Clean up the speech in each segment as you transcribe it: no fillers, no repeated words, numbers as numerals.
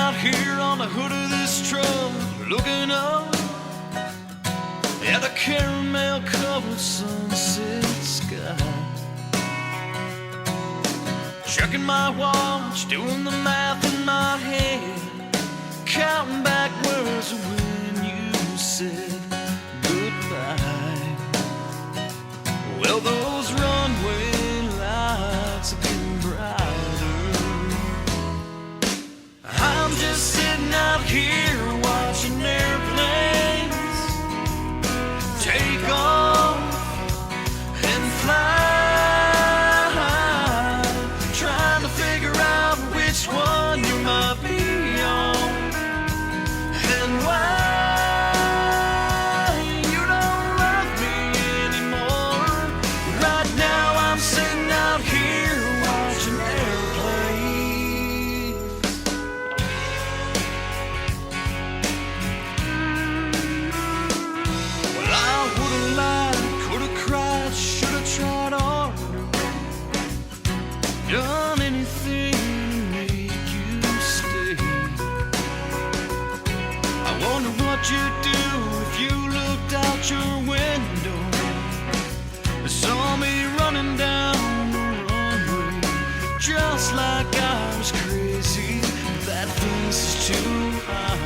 out here on the hood of this truck, looking up at a caramel-covered sunset sky. Checking my watch, doing the math in my head, counting backwards to when you said goodbye. Well, those runway lights are getting brighter. I'm just sitting out here watching airplanes take off and fly, trying to figure out which one you might be on and why. You don't love me anymore. Right now I'm sitting out here watching airplanes. Well, I would've lied, could've cried, should've tried harder, done anything to make you stay. I wonder what you'd do if you looked out your window and saw me running down the runway, just like I was crazy. That face is too high,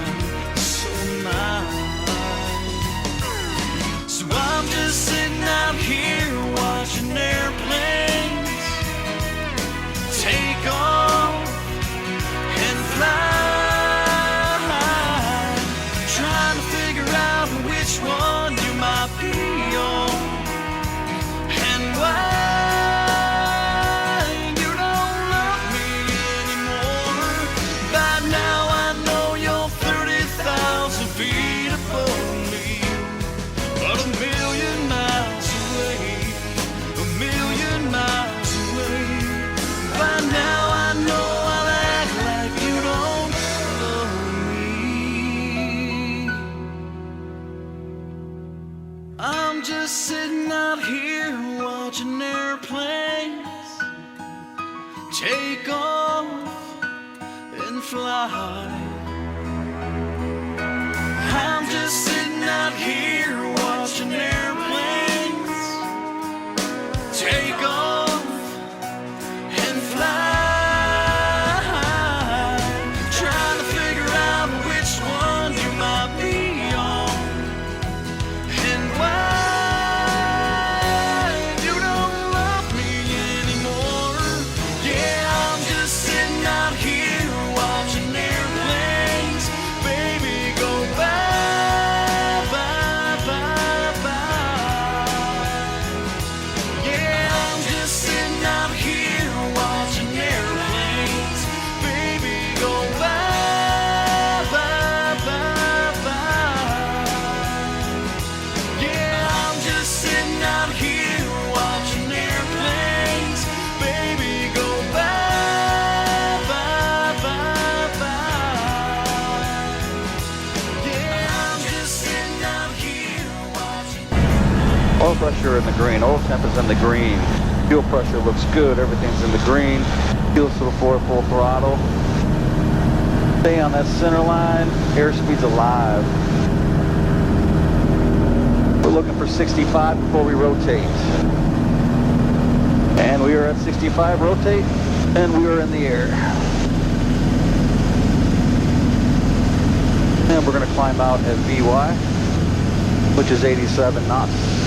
so am I. So I'm just sitting out here watching airplanes take off and fly, trying to figure out which one you might be on and why. You don't love me anymore. By now I know you're 30,000 feet above me, but a million miles away, a million miles away. By now I know I'll act like you don't love me. I'm just sitting out here watching airplanes take off and fly. I'm just sitting out here watching airplanes take off and fly, trying to figure out which one you might be on and why. You don't love me anymore. Yeah, I'm just sitting out here watching airplanes, baby, go bye, bye, bye, bye. Yeah, I'm just sitting out here watching airplanes, baby, go bye, bye, bye, bye. Yeah, I'm just sitting out here watching airplanes, baby, go bye, bye, bye, bye. Yeah, I'm just sitting out here watching. Oil pressure in the green, oil temp is in the green, fuel pressure looks good, everything's in the green, fuel's to the floor, full throttle. Stay on that center line, airspeed's alive. We're looking for 65 before we rotate. And we are at 65, rotate, and we are in the air. And we're going to climb out at VY, which is 87 knots.